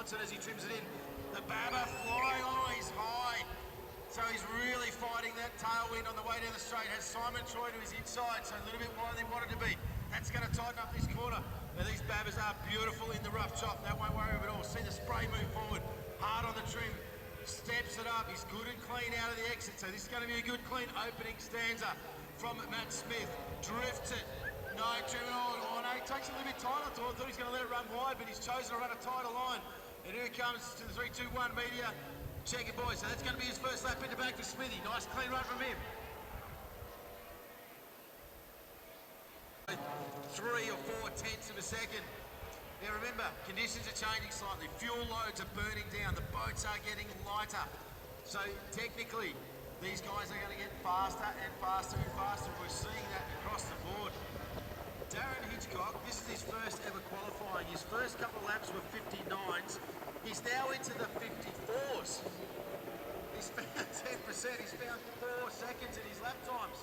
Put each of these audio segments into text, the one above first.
wants it as he trims it in. The babber flying, oh, he's high. So he's really fighting that tailwind on the way down the straight. Has Simon Troy to his inside, so a little bit wider than he wanted to be. That's going to tighten up this corner. Now these babbers are beautiful in the rough chop. That won't worry him at all. See the spray move forward. Hard on the trim. Steps it up. He's good and clean out of the exit. So this is going to be a good clean opening stanza from Matt Smith. Drifts it. No trim at all. Oh no, he takes it a little bit tight. I thought he was going to let it run wide, but he's chosen to run a tighter line. And here he comes to the 3-2-1 media. Check it, boys. So that's going to be his first lap into back for Smithy. Nice clean run from him. 3 or 4 tenths of a second. Now remember, conditions are changing slightly. Fuel loads are burning down. The boats are getting lighter. So technically, these guys are going to get faster and faster and faster. We're seeing that across the board. Darren Hitchcock, this is his first ever qualifying. His first couple of laps were 59s. He's now into the 54s. He's found 10%. He's found 4 seconds in his lap times.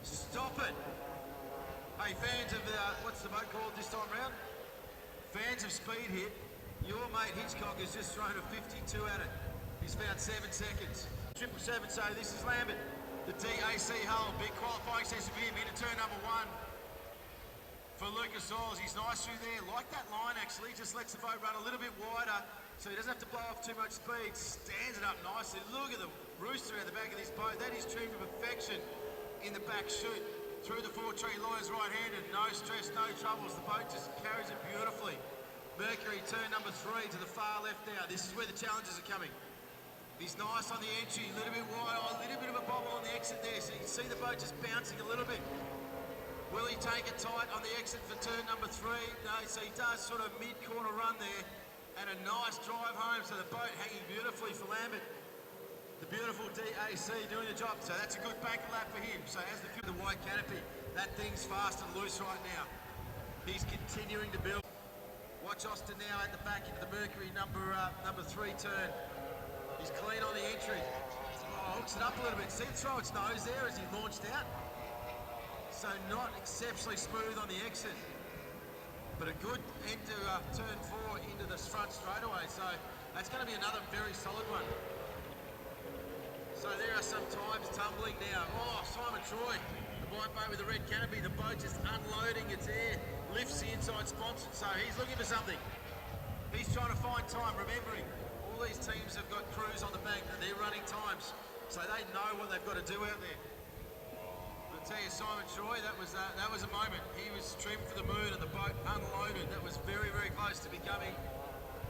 Stop it. Hey, fans of what's the boat called this time round? Fans of Speed Hit, your mate Hitchcock has just thrown a 52 at it. He's found 7 seconds. 777, so this is Lambert. The DAC hull, big qualifying session for him into turn number 1. For Lucas Oils, he's nice through there. Like that line actually, just lets the boat run a little bit wider so he doesn't have to blow off too much speed. Stands it up nicely. Look at the rooster at the back of this boat. That is trimmed to perfection in the back chute. Through the 4-tree lines right-handed, no stress, no troubles. The boat just carries it beautifully. Mercury, turn number 3 to the far left now. This is where the challenges are coming. He's nice on the entry, a little bit wide, a little bit of a bobble on the exit there. So you can see the boat just bouncing a little bit. Will he take it tight on the exit for turn number 3? No, so he does sort of mid-corner run there. And a nice drive home, so the boat hanging beautifully for Lambert. The beautiful DAC doing the job, so that's a good back lap for him. So as the white canopy, that thing's fast and loose right now. He's continuing to build. Watch Austin now at the back into the Mercury number 3 turn. He's clean on the entry. Oh, hooks it up a little bit. See it throw its nose there as he launched out. So not exceptionally smooth on the exit, but a good end to turn 4 into the front straightaway. So that's going to be another very solid one. So there are some times tumbling now. Oh, Simon Troy, the white boat with the red canopy, the boat just unloading its air, lifts the inside sponson, so he's looking for something. He's trying to find time, remembering all these teams have got crews on the bank and they're running times, so they know what they've got to do out there. I'll tell you, Simon Troy, that was a moment. He was trimmed for the moon and the boat unloaded. That was very, very close to becoming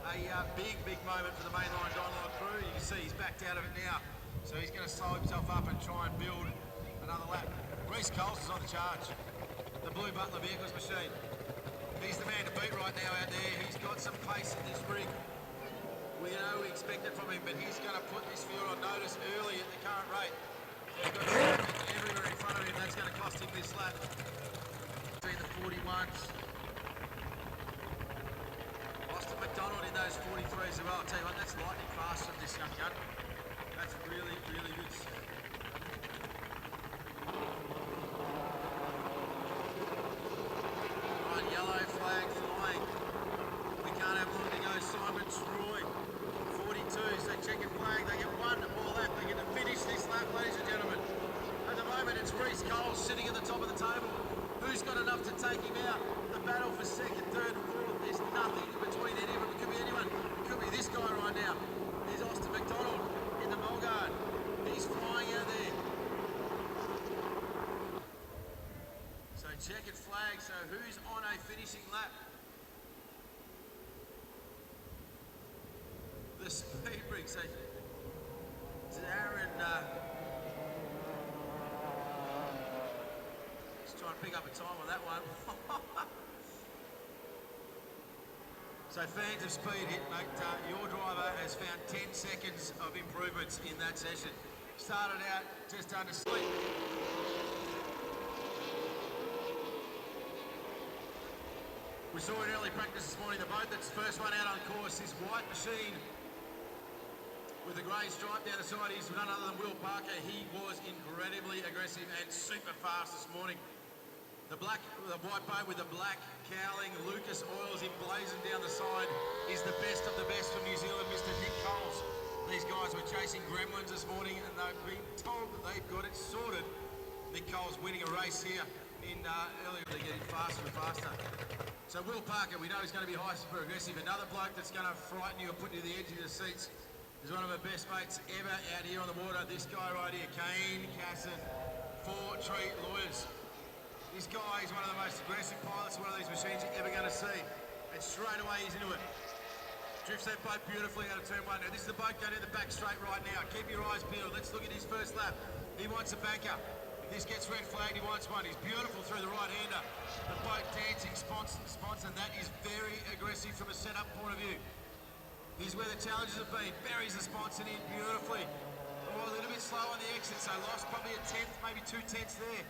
a big moment for the mainline Dynamite crew. You can see he's backed out of it now. So he's going to slow himself up and try and build another lap. Reece Coles is on the charge. The Blue Butler Vehicles machine. He's the man to beat right now out there. He's got some pace in this rig. We know we expect it from him, but he's going to put this field on notice early at the current rate. He's got traffic everywhere in front of him. That's going to cost him this lap. Between the 41s. Austin McDonald in those 43s as well. I'll tell you what, that's lightning fast from this young gun. That's really, really good. Right, yellow flag flying. We can't have long to go. Simon Troy, 42. So checkered flag. They get one more lap. They get to finish this lap, ladies and gentlemen. At the moment, it's Reece Coles sitting at the top of the table. Who's got enough to take him out? The battle for second, third, and fourth. There's nothing in between any of them. It could be anyone. It could be this guy right now. There's Austin McDonald. The Mulgard, he's flying out there. So checkered flag, so who's on a finishing lap? The speed rig, so Darren, let's try and pick up a time on that one. So fans of Speed Hit, mate, your driver has found 10 seconds of improvements in that session. Started out just under sleep. We saw in early practice this morning, the boat that's first one out on course, this white machine with the grey stripe down the side is none other than Will Parker. He was incredibly aggressive and super fast this morning. The white boat with the black cowling, Lucas Oils emblazoned down the side, is the best racing gremlins this morning, and they've been told that they've got it sorted. Nick Cole's winning a race here earlier. They're getting faster and faster. So Will Parker, we know he's going to be hyper aggressive. Another bloke that's going to frighten you or put you to the edge of the seats is one of our best mates ever out here on the water. This guy right here, Kane Casson, 4 Tree Lawyers. This guy is one of the most aggressive pilots of one of these machines you're ever going to see. And straight away he's into it. Drifts that boat beautifully out of turn 1. Now this is the boat going in the back straight right now. Keep your eyes peeled. Let's look at his first lap. He wants a banker. If this gets red flagged, he wants one. He's beautiful through the right-hander. The boat dancing, and that is very aggressive from a setup point of view. Here's where the challenges have been. Buries the sponson in beautifully. Oh, a little bit slow on the exit, so lost probably a tenth, maybe 2 tenths there.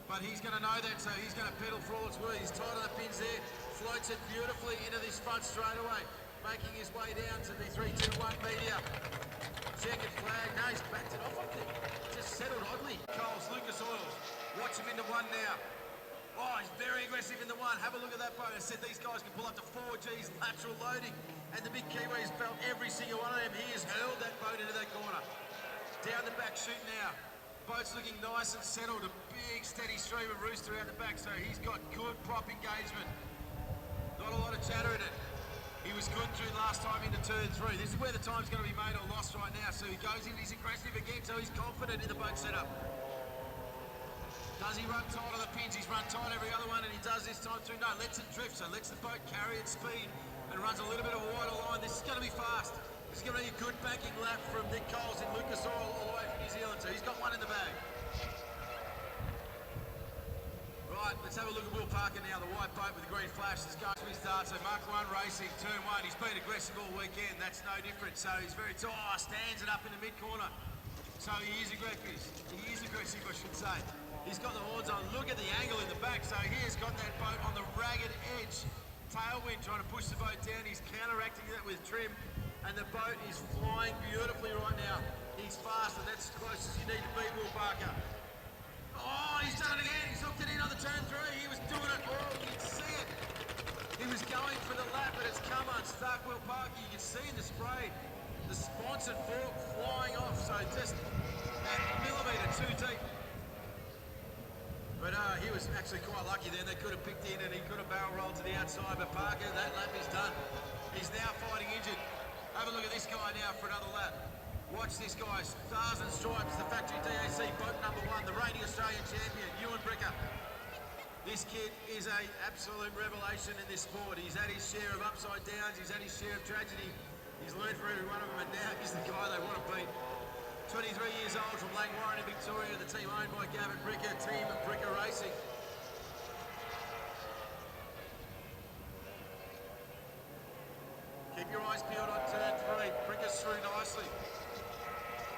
But he's going to know that, so he's going to pedal for all it's worth. He's tight on the pins there. Floats it beautifully into this front straight away. Making his way down to the 3-2-1 media. Second flag. No, he's backed it off. Just settled oddly. Coles, Lucas Oils. Watch him into 1 now. Oh, he's very aggressive in the 1. Have a look at that boat. I said these guys can pull up to 4 Gs lateral loading. And the big Kiwis felt every single one of them. He has hurled that boat into that corner. Down the back chute now. Boat's looking nice and settled. A big steady stream of rooster out the back. So he's got good prop engagement. Not a lot of chatter in it. He was good through last time into turn 3. This is where the time's going to be made or lost right now. So he goes in, he's aggressive again, so he's confident in the boat setup. Does he run tight on the pins? He's run tight every other one, and he does this time through. No, lets it drift, so lets the boat carry its speed and runs a little bit of a wider line. This is going to be fast. This is going to be a good banking lap from Nick Coles in Lucas Oil all the way from New Zealand. So he's got 1 in the bag. Right, let's have a look at Will Parker now, the white boat with the green flash. This goes to his start. So Mark 1 racing, turn 1. He's been aggressive all weekend. That's no different. So he's very tight. Oh, stands it up in the mid-corner. So he is aggressive. He is aggressive, I should say. He's got the horns on. Look at the angle in the back. So he has got that boat on the ragged edge. Tailwind trying to push the boat down. He's counteracting that with trim. And the boat is flying beautifully right now. He's fast, and that's as close as you need to be, Will Parker. Oh, he's done it again. He's hooked it in on the turn 3. He was doing it. Oh, you can see it. He was going for the lap, but it's come unstuck. Will Parker, you can see in the spray, the sponsored fork flying off. So just a millimetre too deep. But he was actually quite lucky then. They could have picked in and he could have barrel rolled to the outside. But Parker, that lap is done. He's now fighting injured. Have a look at this guy now for another lap. Watch this guy, Stars and Stripes, the factory DAC, boat number 1, the reigning Australian champion, Ewan Bricker. This kid is an absolute revelation in this sport. He's had his share of upside downs, he's had his share of tragedy. He's learned for every one of them, and now he's the guy they want to beat. 23 years old from Langwarrin in Victoria, the team owned by Gavin Bricker, team Bricker Racing. Keep your eyes peeled on turn 3. Bricker's through nicely.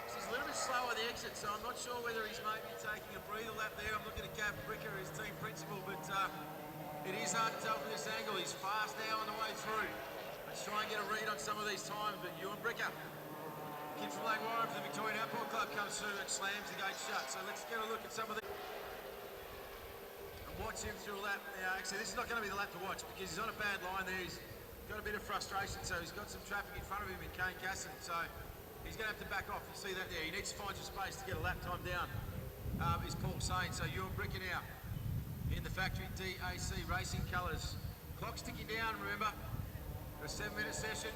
He's a little bit slow on the exit, so I'm not sure whether he's maybe taking a breather lap there. I'm looking at Gav Bricker, his team principal, but it is hard to tell from this angle. He's fast now on the way through. Let's try and get a read on some of these times, but Ewan Bricker, kid from Langwarrin for the Victorian Outboard Club, comes through and slams the gate shut. So let's get a look at some of the... And watch him through a lap. Now, actually, this is not going to be the lap to watch because he's on a bad line there. He's got a bit of frustration, so he's got some traffic in front of him in Kane Casson, so he's going to have to back off. You see that there. He needs to find some space to get a lap time down, is Paul saying. So Ewan Bricker now in the factory DAC racing colours. Clock's ticking down, remember, for a 7-minute session.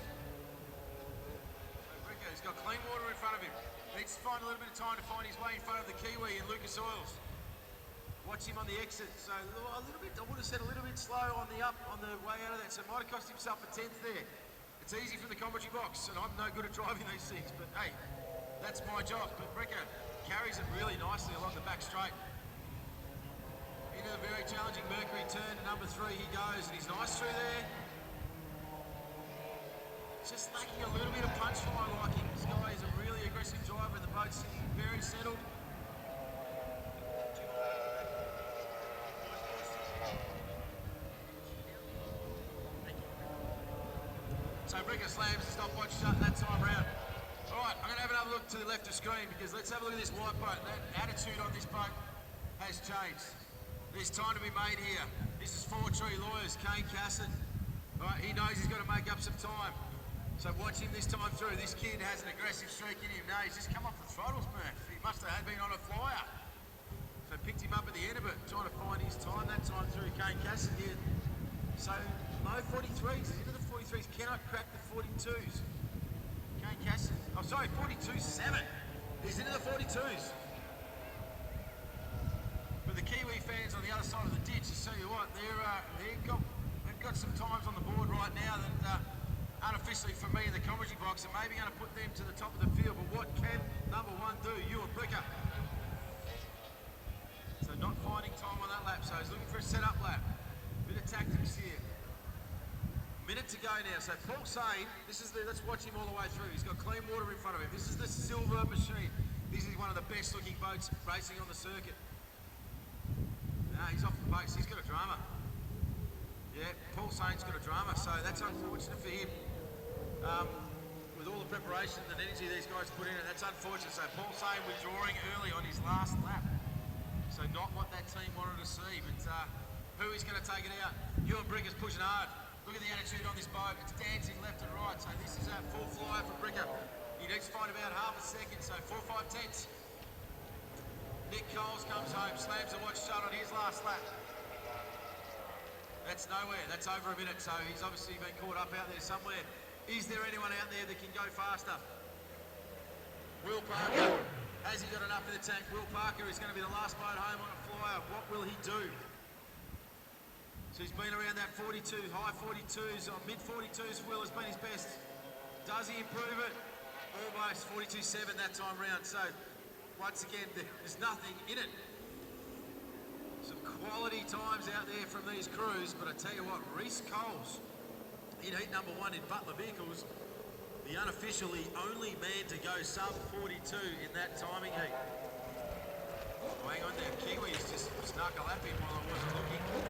So Bricker, he's got clean water in front of him. Needs to find a little bit of time to find his way in front of the Kiwi in Lucas Oils. Watch him on the exit, so a little bit, I would have said a little bit slow on the up, on the way out of that, so it might have cost himself a 10th there. It's easy from the commentary box, and I'm no good at driving these things, but hey, that's my job. But Bricker carries it really nicely along the back straight. Into the very challenging Mercury turn to number 3 he goes, and he's nice through there. Just lacking a little bit of punch for my liking. This guy is a really aggressive driver, and the boat's sitting very settled. So Bricker slams the stopwatch shut that time round. All right, I'm going to have another look to the left of screen because let's have a look at this white boat. That attitude on this boat has changed. There's time to be made here. This is 4 Tree Lawyers, Kane Casson. All right, he knows he's got to make up some time. So watch him this time through. This kid has an aggressive streak in him. No, he's just come off the throttles, Murph. He must have been on a flyer. So picked him up at the end of it, trying to find his time. That time through Kane Cassidy. So no 43s. He's into the 43s. Cannot crack the 42s. Kane Cassidy. Oh, sorry, 42.7. He's into the 42s. But the Kiwi fans on the other side of the ditch, I tell you what, they've got some times on the board right now that unofficially for me in the commentary box are maybe going to put them to the top of the field. But what can number one do? Ewan Bricker. So not finding time on that lap, so he's looking for a set-up lap. Bit of tactics here. Minute to go now. So Paul Sain, let's watch him all the way through. He's got clean water in front of him. This is the Silver Machine. This is one of the best looking boats racing on the circuit. No, he's off the pace. He's got a drama. Yeah, Paul Sain's got a drama, so that's unfortunate for him. With all the preparation and energy these guys put in, that's unfortunate. So Paul Sain withdrawing early on his last lap. So not what that team wanted to see, but who is going to take it out? Ewan Bricker's pushing hard. Look at the attitude on this boat. It's dancing left and right. So this is a full flyer for Bricker. He needs to find about half a second, so 4-5 tenths. Nick Coles comes home, slams the watch shut on his last lap. That's nowhere. That's over a minute, so he's obviously been caught up out there somewhere. Is there anyone out there that can go faster? Will Parker. Has he got enough in the tank? Will Parker is going to be the last boat home on a flyer. What will he do? So he's been around that 42, high 42s, or mid 42s. Will has been his best. Does he improve it? Almost 42.7 that time round. So once again, there's nothing in it. Some quality times out there from these crews, but I tell you what, Reece Coles in heat number 1 in Butler Vehicles, the unofficially only man to go sub 42 in that timing heat. Oh, hang on there, Kiwi's just snuck a lap in while I wasn't looking.